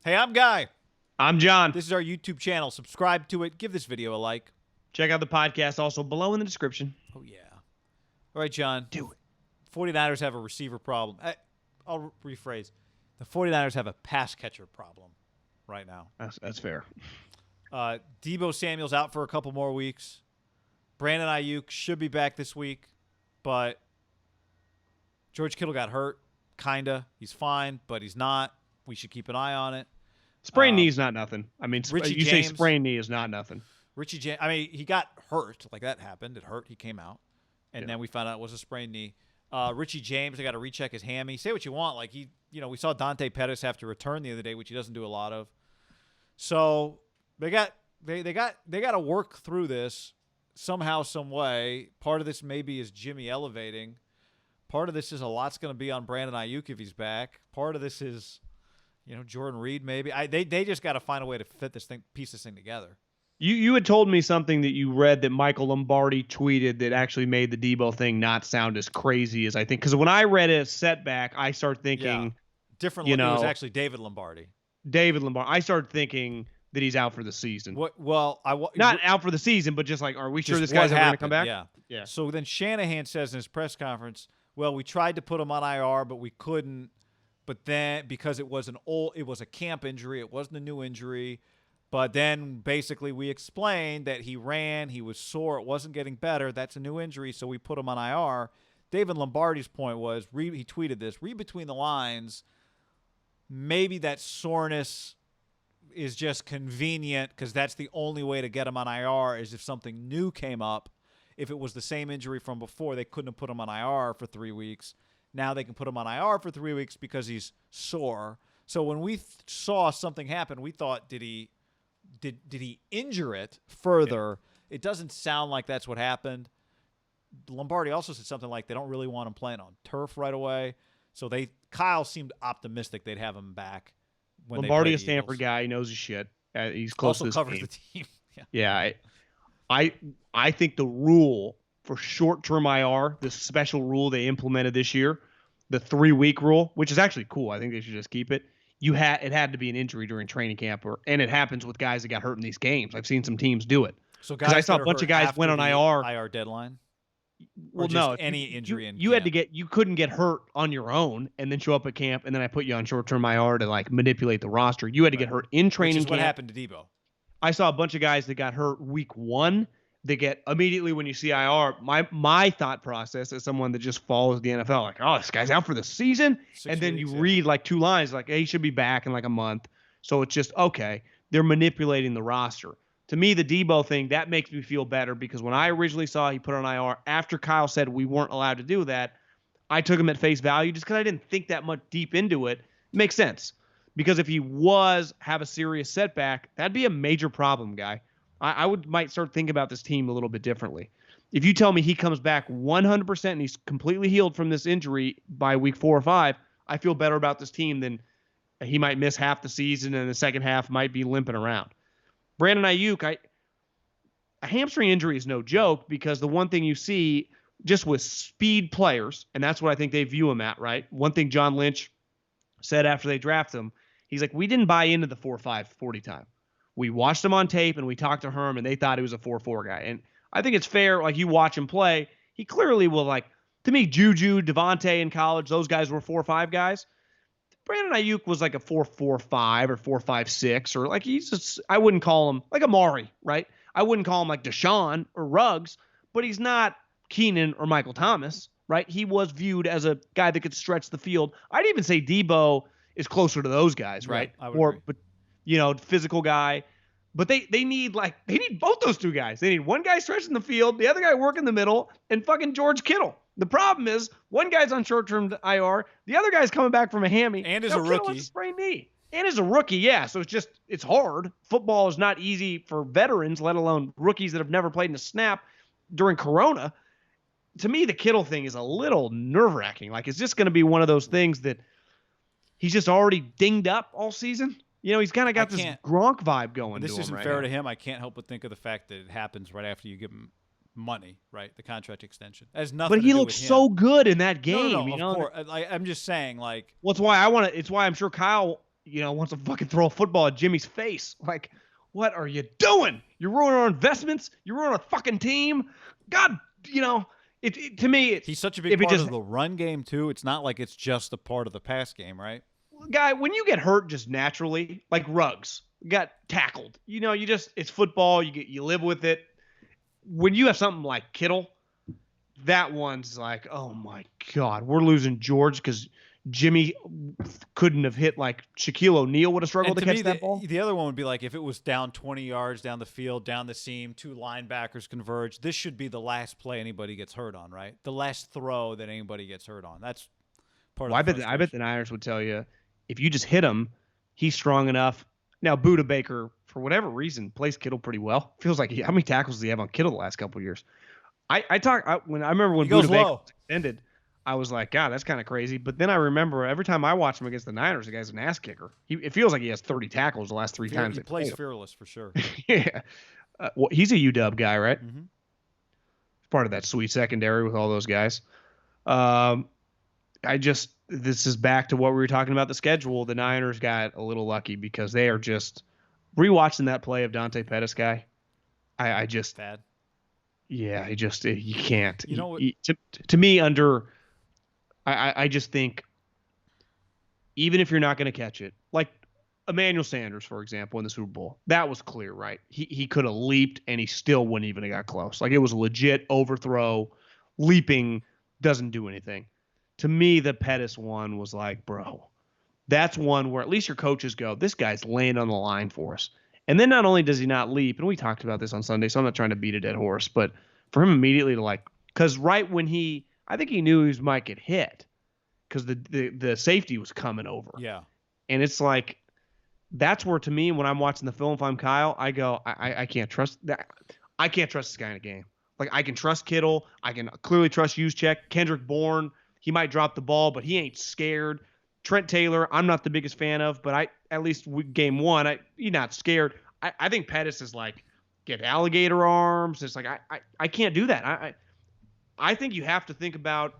Hey, I'm Guy. I'm John. This is our YouTube channel. Subscribe to it. Give this video a like. Check out the podcast also below in the description. Oh, yeah. All right, John. Do it. 49ers have a receiver problem. I'll rephrase. The 49ers have a pass catcher problem right now. That's fair. Deebo Samuel's out for a couple more weeks. Brandon Ayuk should be back this week, but George Kittle got hurt, kind of. He's fine, but he's not. We should keep an eye on it. Sprained knee is not nothing. I mean, Richie say James- sprained knee is not nothing. Richie James, he got hurt. Like, that happened. It hurt. He came out. And then we found out it was a sprained knee. Richie James, they got to recheck his hammy. Say what you want. Like, we saw Dante Pettis have to return the other day, which he doesn't do a lot of. So they got to work through this somehow, some way. Part of this maybe is Jimmy elevating. Part of this is a lot's going to be on Brandon Ayuk if he's back. Part of this is, Jordan Reed maybe. They just got to find a way to piece this thing together. You had told me something that you read that Michael Lombardi tweeted that actually made the Deebo thing not sound as crazy as I think. Because when I read a setback, I start thinking different. It was actually David Lombardi. I started thinking that he's out for the season. Not out for the season, but just like, are we sure this guy's ever going to come back? Yeah. So then Shanahan says in his press conference, well, we tried to put him on IR, but we couldn't. But then because it was a camp injury, it wasn't a new injury. But then basically we explained that he ran, he was sore, it wasn't getting better. That's a new injury, so we put him on IR. David Lombardi's point was, he tweeted this, read between the lines, maybe that soreness is just convenient because that's the only way to get him on IR is if something new came up. If it was the same injury from before, they couldn't have put him on IR for 3 weeks. Now they can put him on IR for 3 weeks because he's sore. So when we saw something happen, we thought, did he injure it further? It doesn't sound like that's what happened. Lombardi also said something like they don't really want him playing on turf right away. So Kyle seemed optimistic they'd have him back. When Lombardi, a Stanford guy, he knows his shit. He's close to this covers team. the team. Yeah. I think the rule for short-term IR, this special rule they implemented this year, the 3-week rule, which is actually cool. I think they should just keep it. It had to be an injury during training camp, and it happens with guys that got hurt in these games. I've seen some teams do it. So guys, I saw a bunch of guys went on IR deadline. Well, no, any injury in you camp? you couldn't get hurt on your own and then show up at camp, and then I put you on short-term IR to like manipulate the roster. You had to get hurt in training camp. What happened to Deebo? I saw a bunch of guys that got hurt week 1. They get immediately when you see IR. My thought process as someone that just follows the NFL, like, oh, this guy's out for the season, and then you read like 2 lines, like, hey, he should be back in like a month. So it's just okay. They're manipulating the roster. To me, the Deebo thing that makes me feel better because when I originally saw he put on IR after Kyle said we weren't allowed to do that, I took him at face value just because I didn't think that much deep into it. It makes sense because if he have a serious setback, that'd be a major problem, guy. I might start thinking about this team a little bit differently. If you tell me he comes back 100% and he's completely healed from this injury by week 4 or 5, I feel better about this team than he might miss half the season and the second half might be limping around. Brandon Ayuk, a hamstring injury is no joke because the one thing you see just with speed players, and that's what I think they view him at, right? One thing John Lynch said after they drafted him, he's like, we didn't buy into the 4.5 40 time. We watched him on tape and we talked to Herm and they thought he was a 4.4 guy. And I think it's fair. Like you watch him play, he clearly will to me, Juju, Devontae in college, those guys were 4.5 guys. Brandon Ayuk was like a 4.45 or 4.56 or like I wouldn't call him like Amari, right? I wouldn't call him like Deshaun or Ruggs, but he's not Keenan or Michael Thomas, right? He was viewed as a guy that could stretch the field. I'd even say Deebo is closer to those guys, right? I would agree. But physical guy. But they need both those 2 guys. They need one guy stretching the field, the other guy working the middle, and fucking George Kittle. The problem is one guy's on short-term IR, the other guy's coming back from a hammy, and is a rookie. Sprained knee. And is a rookie, yeah. So it's hard. Football is not easy for veterans, let alone rookies that have never played in a snap during Corona. To me, the Kittle thing is a little nerve-wracking. Like it's just going to be one of those things that he's just already dinged up all season. He's kind of got this Gronk vibe going. This isn't right fair now. to him. I can't help but think of the fact that it happens right after you give him money, right? The contract extension. It has nothing. But he looks so good in that game. No, of course. I'm just saying, like. Well, it's why it's why I'm sure Kyle wants to fucking throw a football at Jimmy's face. Like, what are you doing? You're ruining our investments. You're ruining our fucking team. God, to me, he's such a big part of the run game too. It's not like it's just a part of the pass game, right? Guy, when you get hurt just naturally, like Ruggs got tackled, it's football. You live with it. When you have something like Kittle, that one's like, oh my God, we're losing George because Jimmy couldn't have hit like Shaquille O'Neal would have struggled to catch that ball. The other one would be like if it was down 20 yards down the field, down the seam, 2 linebackers converge. This should be the last play anybody gets hurt on, right? The last throw that anybody gets hurt on. That's part of the I bet the Niners would tell you if you just hit him, he's strong enough. Now, Buda Baker, for whatever reason, plays Kittle pretty well. Feels like how many tackles does he have on Kittle the last couple of years? I remember when Buda Baker was extended, I was like, God, that's kind of crazy. But then I remember every time I watch him against the Niners, the guy's an ass kicker. It feels like he has 30 tackles the last 3 times. He plays fearless for sure. Yeah. Well, he's a UW guy, right? Mm-hmm. Part of that sweet secondary with all those guys. This is back to what we were talking about the schedule. The Niners got a little lucky because they are just rewatching that play of Dante Pettis guy. I just bad. Yeah, you can't. You know what? To me, I just think even if you're not going to catch it, like Emmanuel Sanders, for example, in the Super Bowl, that was clear, right? He could have leaped and he still wouldn't even have got close. Like it was a legit overthrow. Leaping doesn't do anything. To me, the Pettis one was like, bro, that's one where at least your coaches go, this guy's laying on the line for us. And then not only does he not leap, and we talked about this on Sunday, so I'm not trying to beat a dead horse, but for him immediately to because right when I think he knew he might get hit because the safety was coming over. Yeah. And it's like, that's where to me, when I'm watching the film, if I'm Kyle, I go, I can't trust that. I can't trust this guy in a game. Like I can trust Kittle. I can clearly trust Juszczyk. Kendrick Bourne, he might drop the ball, but he ain't scared. Trent Taylor, I'm not the biggest fan of, but at least game 1, he's not scared. I think Pettis is like, get alligator arms. It's like, I can't do that. I think you have to think about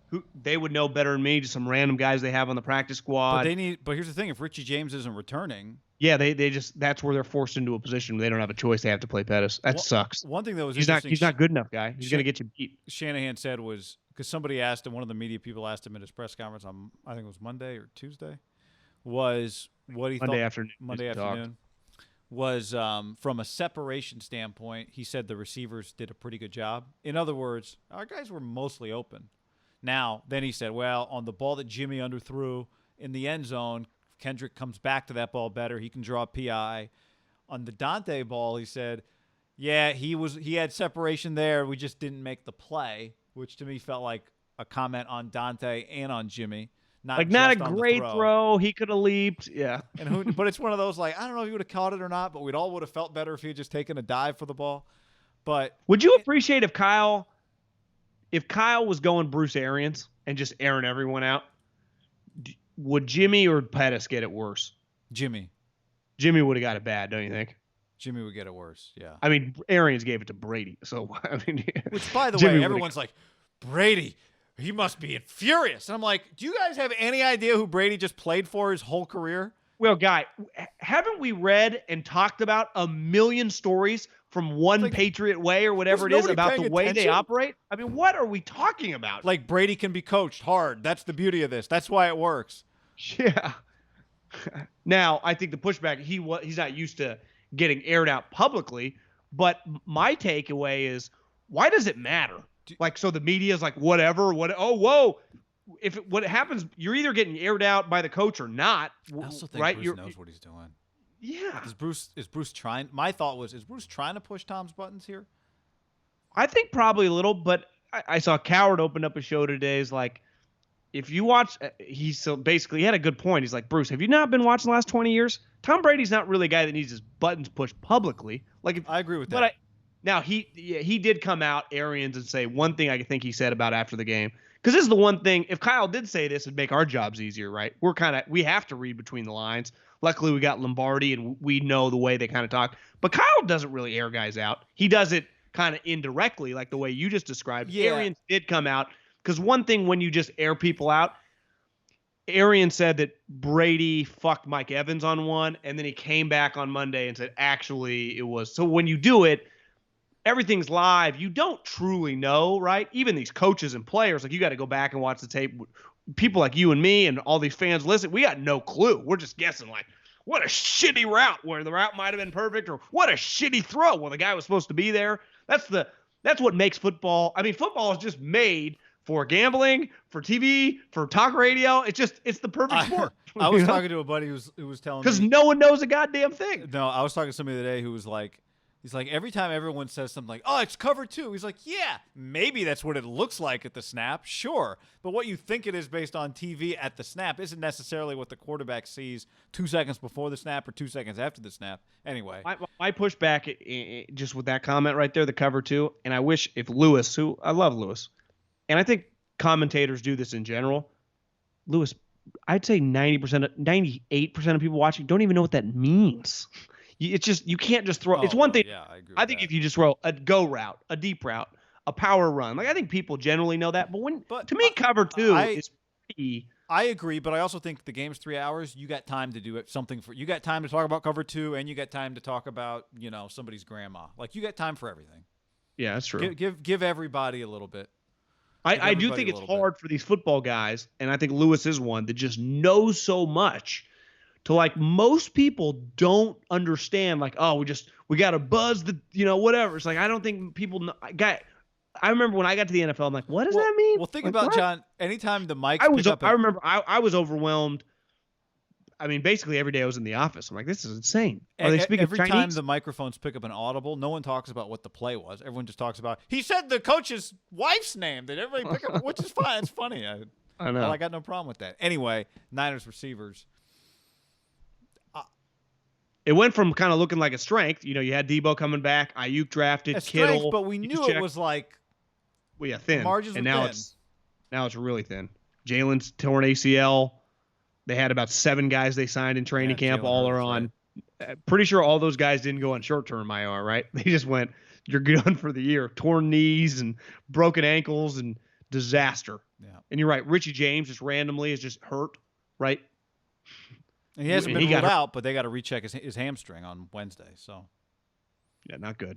who they would know better than me, just some random guys they have on the practice squad. But here's the thing, if Richie James isn't returning. Yeah, they just, that's where they're forced into a position where they don't have a choice. They have to play Pettis. That sucks. One thing that was he's not good enough, guy. He's going to get you beat. Shanahan said was, because somebody asked him, one of the media people asked him at his press conference on, I think it was Monday or Tuesday, was what he thought. Monday afternoon. Was from a separation standpoint, he said the receivers did a pretty good job. In other words, our guys were mostly open. Now, then he said, well, on the ball that Jimmy underthrew in the end zone, Kendrick comes back to that ball better. He can draw a PI. On the Dante ball, he said, yeah, he had separation there. We just didn't make the play, which to me felt like a comment on Dante and on Jimmy. Not a great throw. He could have leaped. Yeah. But it's one of those, like, I don't know if he would have caught it or not, but we'd all would have felt better if he had just taken a dive for the ball. But would you appreciate if Kyle was going Bruce Arians and just airing everyone out? Would Jimmy or Pettis get it worse? Jimmy would have got it bad, don't you think? Jimmy would get it worse, yeah. I mean, Arians gave it to Brady, so I mean. Which, by the way, everyone's like, Brady, he must be furious. And I'm like, do you guys have any idea who Brady just played for his whole career? Well, Guy, haven't we read and talked about a million stories from One Patriot Way or whatever it is about the way they operate? I mean, what are we talking about? Like Brady can be coached hard. That's the beauty of this. That's why it works. Yeah. Now, I think the pushback, he's not used to getting aired out publicly, but my takeaway is, why does it matter? Like, so the media is like, whatever, whoa. What happens, you're either getting aired out by the coach or not. I also think right? Bruce knows what he's doing. Yeah. Is Bruce trying? My thought was, is Bruce trying to push Tom's buttons here? I think probably a little, but I saw Coward open up a show today. Is like, if you watch, he had a good point. He's like, Bruce, have you not been watching the last 20 years? Tom Brady's not really a guy that needs his buttons pushed publicly. Like, I agree with that. Now, he did come out, Arians, and say one thing I think he said about after the game. Because this is the one thing, if Kyle did say this, it'd make our jobs easier, right? We have to read between the lines. Luckily, we got Lombardi, and we know the way they kind of talk. But Kyle doesn't really air guys out. He does it kind of indirectly, like the way you just described. Yeah. Arians did come out. Because one thing when you just air people out, Arian said that Brady fucked Mike Evans on one, and then he came back on Monday and said, actually, it was. So when you do it, everything's live. You don't truly know, right? Even these coaches and players, like you got to go back and watch the tape. People like you and me and all these fans listen, we got no clue. We're just guessing like, what a shitty route where the route might have been perfect, or what a shitty throw where the guy was supposed to be there. That's what makes football. I mean, football is just made for gambling, for TV, for talk radio. It's the perfect sport. I was talking to a buddy who was telling me, because no one knows a goddamn thing. No, I was talking to somebody today who was like, he's like, every time everyone says something like, oh, it's cover 2, he's like, yeah, maybe that's what it looks like at the snap, sure. But what you think it is based on TV at the snap isn't necessarily what the quarterback sees 2 seconds before the snap or 2 seconds after the snap. Anyway. I push back just with that comment right there, the cover 2, and I wish if Lewis, who I love Lewis, and I think commentators do this in general, Lewis, I'd say 98% of people watching don't even know what that means. It's just, you can't just throw. It's one thing. Yeah, I agree. I think if you just throw a go route, a deep route, a power run, like I think people generally know that. But to me, cover 2 is key. I agree, but I also think the game's 3 hours. You got time to do it. You got time to talk about cover 2, and you got time to talk about somebody's grandma. Like you got time for everything. Yeah, that's true. Give everybody a little bit. I do think it's hard for these football guys, and I think Lewis is one that just knows so much. To like most people don't understand, like, oh, we got to buzz the, whatever. It's like, I don't think people know. I remember when I got to the NFL, I'm like, what does that mean? Well, think like, about what? John. Anytime the mic, I remember I was overwhelmed. I mean, basically every day I was in the office. I'm like, this is insane. Are they speaking every Chinese? time the microphones pick up an audible, no one talks about what the play was. Everyone just talks about, he said the coach's wife's name. Did everybody pick up? Which is fine. It's funny. I know. Well, I got no problem with that. Anyway, Niners receivers. It went from kind of looking like a strength. You had Debo coming back, Ayuk drafted, Kittle. But we knew it was like, well, yeah, thin. Margins and now thin. Now it's really thin. Jalen's torn ACL. They had about 7 guys they signed in training camp. All are on. Right. Pretty sure all those guys didn't go on short-term IR, right? They just went, you're done for the year. Torn knees and broken ankles and disaster. Yeah. And you're right. Richie James just randomly is just hurt, right? And he hasn't been ruled out, but they got to recheck his hamstring on Wednesday. So, yeah, not good.